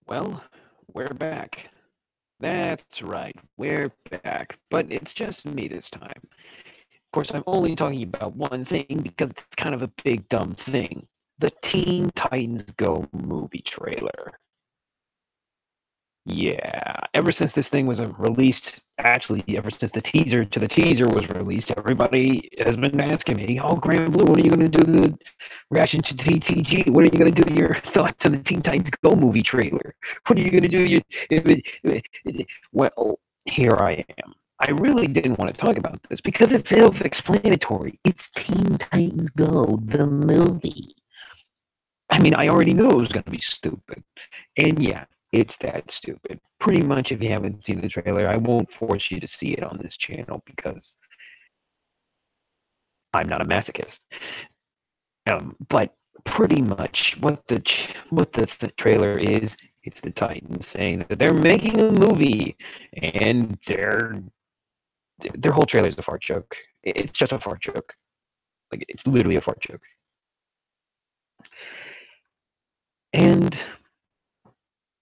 Well, we're back. That's right, we're back. But it's just me this time. Of course, I'm only talking about one thing because it's kind of a big dumb thing. The Teen Titans Go movie trailer. Yeah, ever since this thing was released, actually, ever since the teaser to the teaser was released, everybody has been asking me, "Oh, Grand Blue, when are you going to do the reaction to TTG? When are you going to do your thoughts on the Teen Titans Go movie trailer? When are you going to do your?" Well, here I am. I really didn't want to talk about this because it's self-explanatory. It's Teen Titans Go, the movie. I mean, I already knew it was going to be stupid. And yeah, it's that stupid. Pretty much, if you haven't seen the trailer, I won't force you to see it on this channel because I'm not a masochist. But pretty much, what the trailer is, it's the Titans saying that they're making a movie, and their whole trailer is a fart joke. It's just a fart joke. Like it's literally a fart joke. And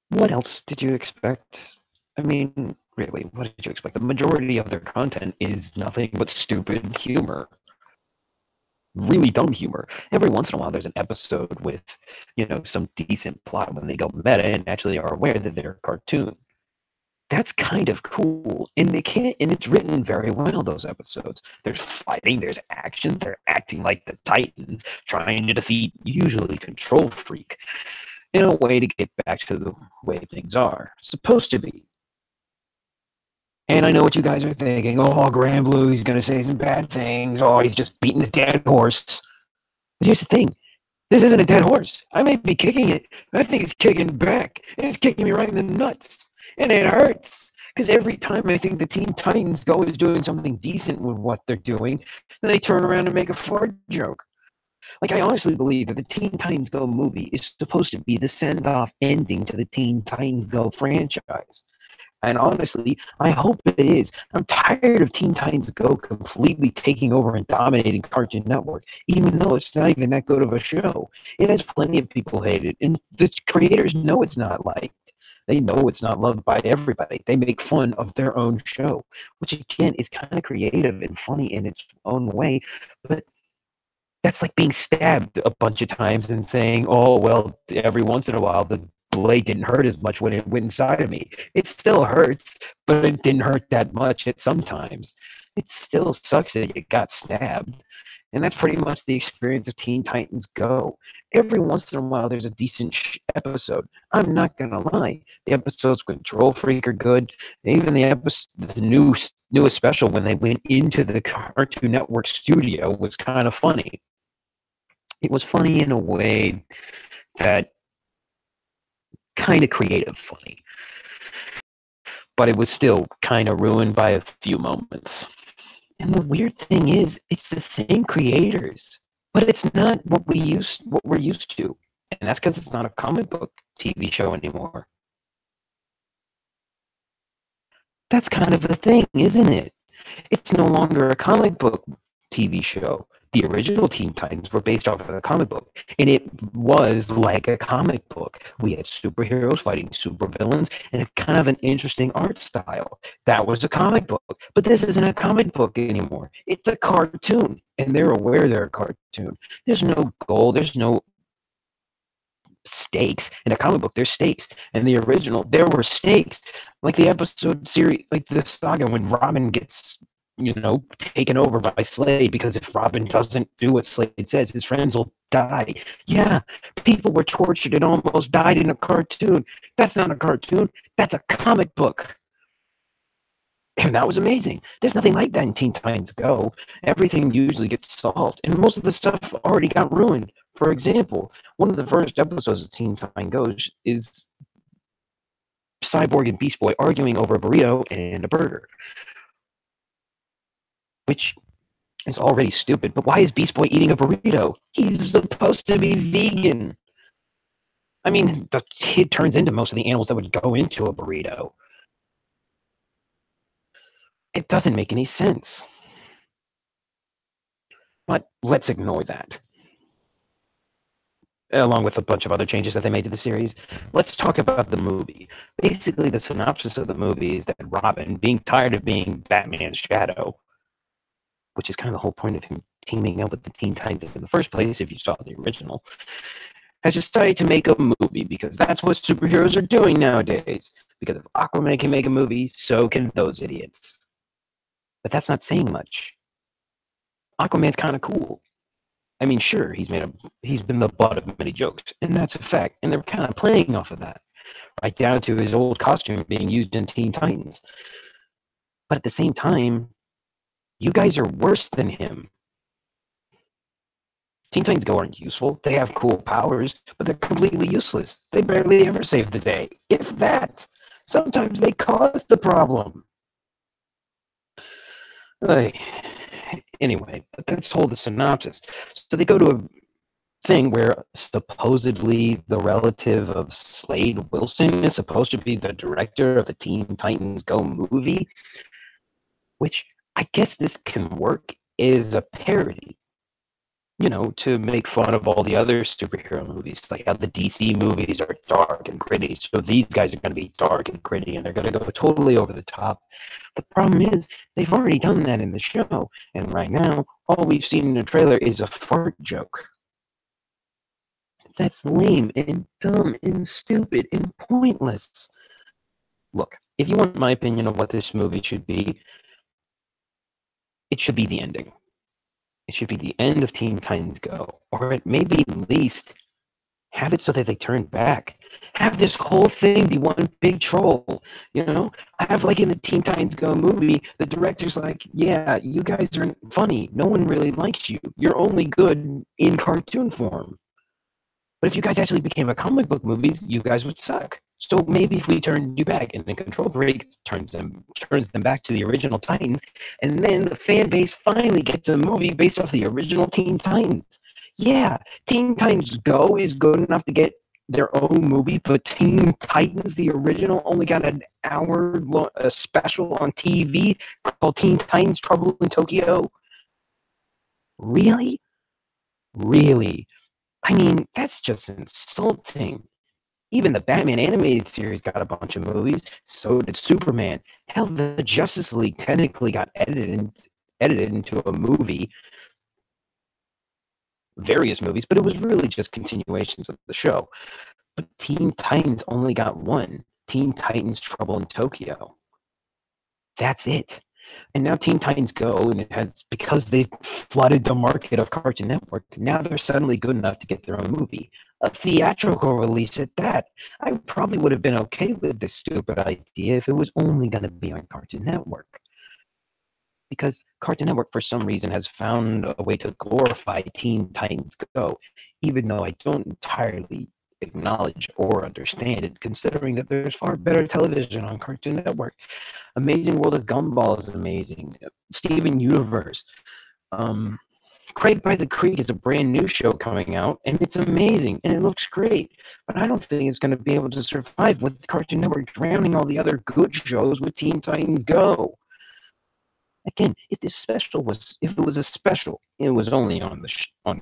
what else did you expect? I mean, really, what did you expect? The majority of their content is nothing but stupid humor. Really dumb humor. Every once in a while, there's an episode with, some decent plot when they go meta and actually are aware that they're a cartoon. That's kind of cool, and they can't. And it's written very well. Those episodes. There's fighting. There's action. They're acting like the Titans, trying to defeat usually Control Freak in a way to get back to the way things are supposed to be. And I know what you guys are thinking. Oh, Grand Blue, he's going to say some bad things. Oh, he's just beating a dead horse. But here's the thing. This isn't a dead horse. I may be kicking it, but I think it's kicking back. And it's kicking me right in the nuts. And it hurts. Because every time I think the Teen Titans Go is doing something decent with what they're doing, then they turn around and make a fart joke. Like, I honestly believe that the Teen Titans Go movie is supposed to be the send off ending to the Teen Titans Go franchise. And honestly, I hope it is. I'm tired of Teen Titans Go completely taking over and dominating Cartoon Network, even though it's not even that good of a show. It has plenty of people hate it, and the creators know it's not liked. They know it's not loved by everybody. They make fun of their own show, which again is kind of creative and funny in its own way, but that's like being stabbed a bunch of times and saying, "Oh, well, every once in a while the blade didn't hurt as much when it went inside of me. It still hurts, but it didn't hurt that much at sometimes. It still sucks that you got stabbed." And that's pretty much the experience of Teen Titans Go. Every once in a while, there's a decent episode. I'm not gonna lie, the episodes with Control Freak are good. Even the newest special when they went into the Cartoon Network studio was kind of funny. It was funny in a way that kind of creative funny, but it was still kind of ruined by a few moments. And the weird thing is, it's the same creators, but it's not what we're used to, and that's because it's not a comic book TV show anymore. That's kind of a thing, isn't it? It's no longer a comic book TV show. The original Teen Titans were based off of a comic book, and it was like a comic book. We had superheroes fighting supervillains, and a kind of an interesting art style. That was a comic book, but this isn't a comic book anymore. It's a cartoon, and they're aware they're a cartoon. There's no goal. There's no stakes in a comic book. There's stakes in the original. There were stakes, like the episode series, like the saga when Robin gets taken over by Slade, because if Robin doesn't do what Slade says, his friends will die. Yeah, people were tortured and almost died in a cartoon. That's not a cartoon. That's a comic book. And that was amazing. There's nothing like that in Teen Titans Go. Everything usually gets solved, and most of the stuff already got ruined. For example, one of the first episodes of Teen Titans Go is Cyborg and Beast Boy arguing over a burrito and a burger, which is already stupid. But why is Beast Boy eating a burrito? He's supposed to be vegan. I mean, the kid turns into most of the animals that would go into a burrito. It doesn't make any sense. But let's ignore that. along with a bunch of other changes that they made to the series. Let's talk about the movie. Basically, the synopsis of the movie is that Robin, being tired of being Batman's shadow, which is kind of the whole point of him teaming up with the Teen Titans in the first place, if you saw the original, has decided to make a movie because that's what superheroes are doing nowadays. Because if Aquaman can make a movie, so can those idiots. But that's not saying much. Aquaman's kind of cool. I mean, sure, he's been the butt of many jokes, and that's a fact. And they're kind of playing off of that, right down to his old costume being used in Teen Titans. But at the same time, you guys are worse than him. Teen Titans Go aren't useful. They have cool powers, but they're completely useless. They barely ever save the day, if that. Sometimes they cause the problem. Anyway, that's whole the synopsis. So they go to a thing where supposedly the relative of Slade Wilson is supposed to be the director of the Teen Titans Go movie, which I guess this can work as a parody, to make fun of all the other superhero movies, like how the DC movies are dark and gritty. So these guys are going to be dark and gritty, and they're going to go totally over the top. The problem is, they've already done that in the show, and right now, all we've seen in the trailer is a fart joke. That's lame and dumb and stupid and pointless. Look, if you want my opinion of what this movie should be, it should be the ending. It should be the end of Teen Titans Go, or at maybe at least have it so that they turn back. Have this whole thing be one big troll, Have, like in the Teen Titans Go movie, the director's like, yeah, you guys aren't funny. No one really likes you. You're only good in cartoon form. But if you guys actually became a comic book movies, you guys would suck. So maybe if we turned you back, and then Control Break turns them back to the original Titans, and then the fan base finally gets a movie based off the original Teen Titans. Yeah, Teen Titans Go is good enough to get their own movie, but Teen Titans, the original, only got an hour-long special on TV called Teen Titans Trouble in Tokyo. Really? Really? I mean, that's just insulting. Even the Batman animated series got a bunch of movies. So did Superman. Hell, the Justice League technically got edited into a movie. Various movies, but it was really just continuations of the show. But Teen Titans only got one. Teen Titans Trouble in Tokyo. That's it. And now Teen Titans Go, and because they've flooded the market of Cartoon Network, now they're suddenly good enough to get their own movie. A theatrical release at that. I probably would have been okay with this stupid idea if it was only going to be on Cartoon Network. Because Cartoon Network, for some reason, has found a way to glorify Teen Titans Go, even though I don't entirely acknowledge or understand it, considering that there's far better television on Cartoon Network. Amazing World of Gumball is amazing. Steven Universe. Craig by the Creek is a brand new show coming out, and it's amazing, and it looks great. But I don't think it's going to be able to survive with Cartoon Network drowning all the other good shows with Teen Titans Go. Again, if it was a special, it was only on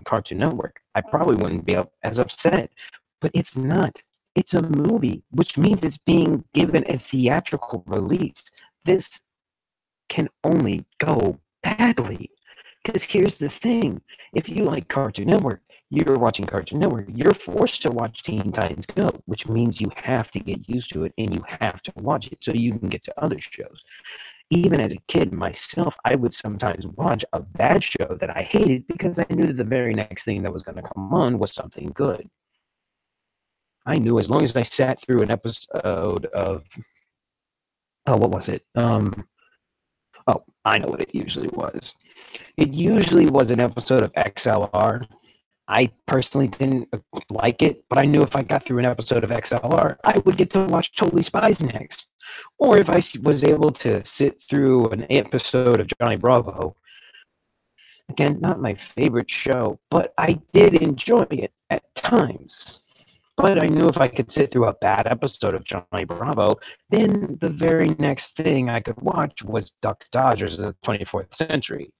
Cartoon Network, I probably wouldn't be as upset. But it's not. It's a movie, which means it's being given a theatrical release. This can only go badly. Because here's the thing. If you like Cartoon Network, you're watching Cartoon Network, you're forced to watch Teen Titans Go, which means you have to get used to it and you have to watch it so you can get to other shows. Even as a kid myself, I would sometimes watch a bad show that I hated because I knew that the very next thing that was going to come on was something good. I knew as long as I sat through an episode of, what was it? I know what it usually was. It usually was an episode of XLR. I personally didn't like it, but I knew if I got through an episode of XLR, I would get to watch Totally Spies next. Or if I was able to sit through an episode of Johnny Bravo. Again, not my favorite show, but I did enjoy it at times. But I knew if I could sit through a bad episode of Johnny Bravo, then the very next thing I could watch was Duck Dodgers of the 24th Century.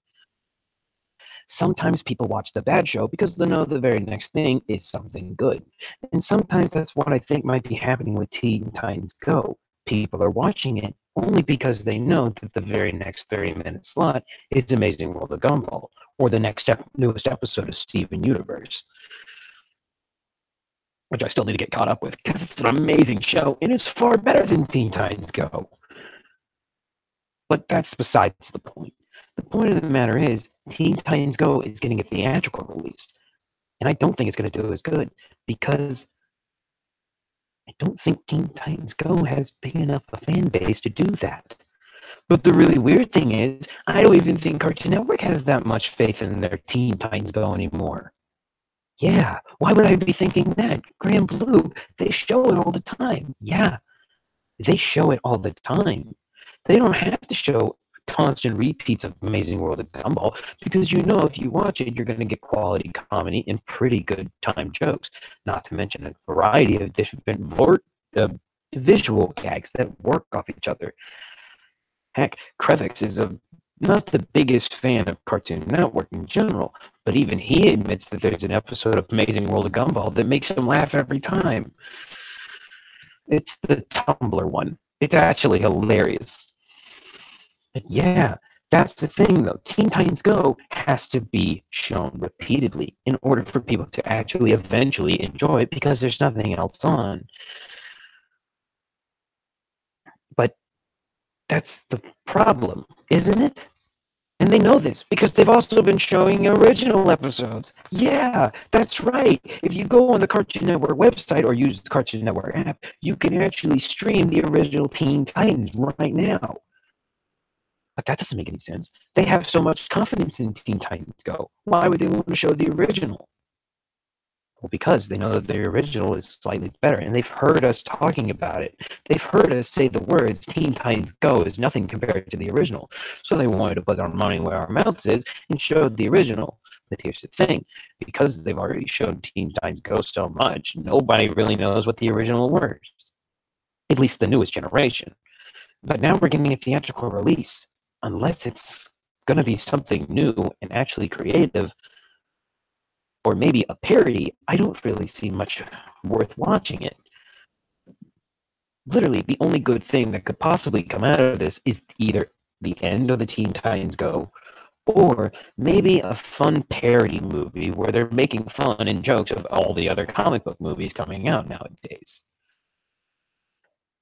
Sometimes people watch the bad show because they know the very next thing is something good. And sometimes that's what I think might be happening with Teen Titans Go. People are watching it only because they know that the very next 30-minute slot is Amazing World of Gumball, or the next newest episode of Steven Universe, which I still need to get caught up with because it's an amazing show and it's far better than Teen Titans Go. But that's besides the point. The point of the matter is, Teen Titans Go is getting a theatrical release, and I don't think it's going to do as good because I don't think Teen Titans Go has big enough a fan base to do that. But the really weird thing is, I don't even think Cartoon Network has that much faith in their Teen Titans Go anymore. Yeah, why would I be thinking that? Grand Blue, they show it all the time. Yeah, they show it all the time. They don't have to show constant repeats of Amazing World of Gumball because you know if you watch it, you're going to get quality comedy and pretty good time jokes, not to mention a variety of different visual gags that work off each other. Heck, Krevix is not the biggest fan of Cartoon Network in general, but even he admits that there's an episode of Amazing World of Gumball that makes him laugh every time. It's the Tumblr one. It's actually hilarious. But yeah, that's the thing though. Teen Titans Go has to be shown repeatedly in order for people to actually eventually enjoy it because there's nothing else on. But that's the problem, isn't it? And they know this because they've also been showing original episodes. Yeah, that's right. If you go on the Cartoon Network website or use the Cartoon Network app, you can actually stream the original Teen Titans right now. But that doesn't make any sense. They have so much confidence in Teen Titans Go. Why would they want to show the original? Well, because they know that the original is slightly better, and they've heard us talking about it. They've heard us say the words Teen Titans Go is nothing compared to the original. So they wanted to put our money where our mouths is and showed the original. But here's the thing, because they've already shown Teen Titans Go so much, nobody really knows what the original was. At least the newest generation. But now we're getting a theatrical release. Unless it's going to be something new and actually creative, or maybe a parody, I don't really see much worth watching it. Literally, the only good thing that could possibly come out of this is either the end of the Teen Titans Go, or maybe a fun parody movie where they're making fun and jokes of all the other comic book movies coming out nowadays.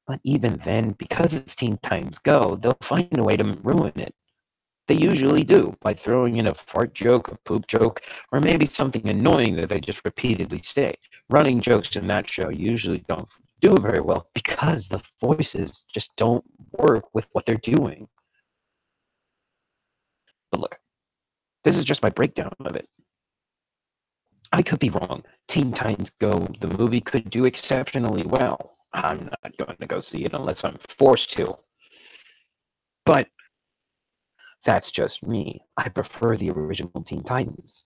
But even then, because it's Teen Titans Go, they'll find a way to ruin it. They usually do, by throwing in a fart joke, a poop joke, or maybe something annoying that they just repeatedly say. Running jokes in that show usually don't do very well because the voices just don't work with what they're doing. But look, this is just my breakdown of it. I could be wrong. Teen Titans Go, the movie, could do exceptionally well. I'm not going to go see it unless I'm forced to. But that's just me. I prefer the original Teen Titans.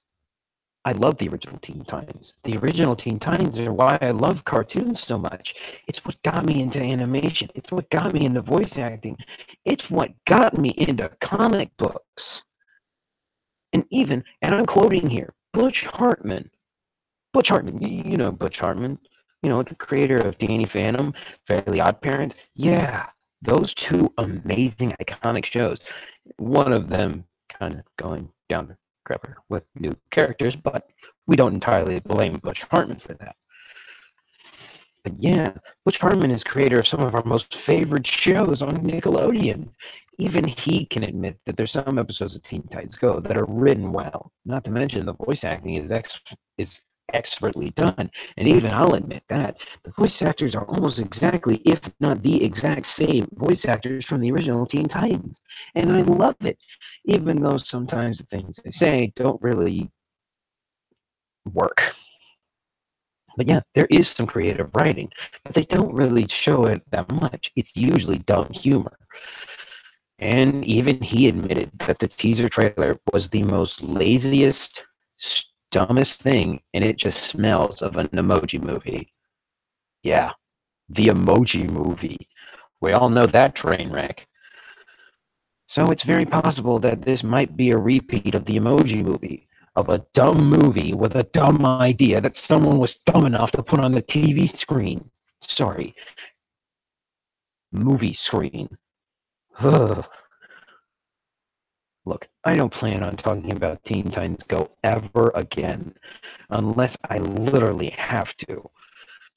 I love the original Teen Titans. The original Teen Titans are why I love cartoons so much. It's what got me into animation. It's what got me into voice acting. It's what got me into comic books. And I'm quoting here, Butch Hartman. Butch Hartman, you know Butch Hartman. You know, the creator of Danny Phantom, Fairly Odd Parents. Yeah, those two amazing, iconic shows. One of them kind of going down the crapper with new characters, but we don't entirely blame Butch Hartman for that. But yeah, Butch Hartman is creator of some of our most favorite shows on Nickelodeon. Even he can admit that there's some episodes of Teen Titans Go that are written well. Not to mention the voice acting is expertly done. And even I'll admit that the voice actors are almost exactly, if not the exact same voice actors from the original Teen Titans. And I love it, even though sometimes the things they say don't really work. But yeah, there is some creative writing, but they don't really show it that much. It's usually dumb humor. And even he admitted that the teaser trailer was the most laziest, dumbest thing, and it just smells of an Emoji Movie. Yeah, the Emoji Movie. We all know that train wreck. So it's very possible that this might be a repeat of the Emoji Movie, of a dumb movie with a dumb idea that someone was dumb enough to put on the TV screen. Sorry, movie screen. Ugh. Look, I don't plan on talking about Teen Titans Go ever again, unless I literally have to.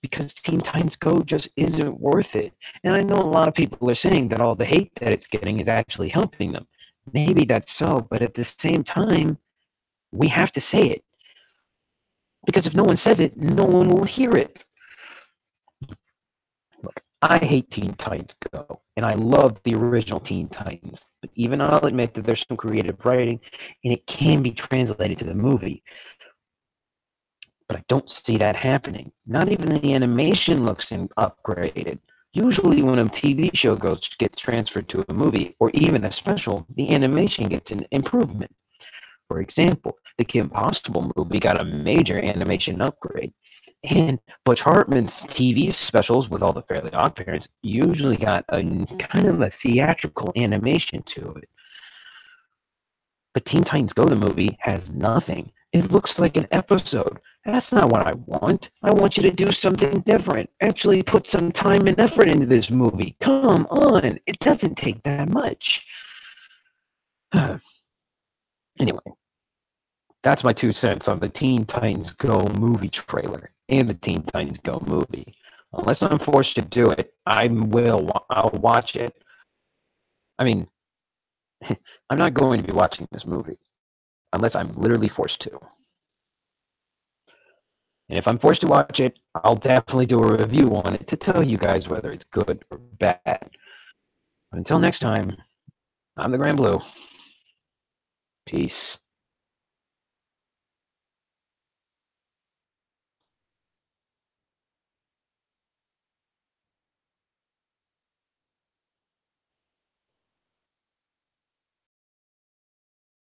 Because Teen Titans Go just isn't worth it. And I know a lot of people are saying that all the hate that it's getting is actually helping them. Maybe that's so, but at the same time, we have to say it. Because if no one says it, no one will hear it. Look, I hate Teen Titans Go, and I love the original Teen Titans. But even I'll admit that there's some creative writing, and it can be translated to the movie. But I don't see that happening. Not even the animation looks upgraded. Usually when a TV show gets transferred to a movie, or even a special, the animation gets an improvement. For example, the Kim Possible movie got a major animation upgrade. And Butch Hartman's TV specials with all the Fairly Odd Parents usually got a kind of a theatrical animation to it. But Teen Titans Go, the movie, has nothing. It looks like an episode. That's not what I want. I want you to do something different. Actually put some time and effort into this movie. Come on. It doesn't take that much. Anyway, that's my 2 cents on the Teen Titans Go movie trailer and the Teen Titans Go movie. Unless I'm forced to do it, I'll watch it. I mean, I'm not going to be watching this movie unless I'm literally forced to. And if I'm forced to watch it, I'll definitely do a review on it to tell you guys whether it's good or bad. But until next time, I'm the Grand Blue. Peace.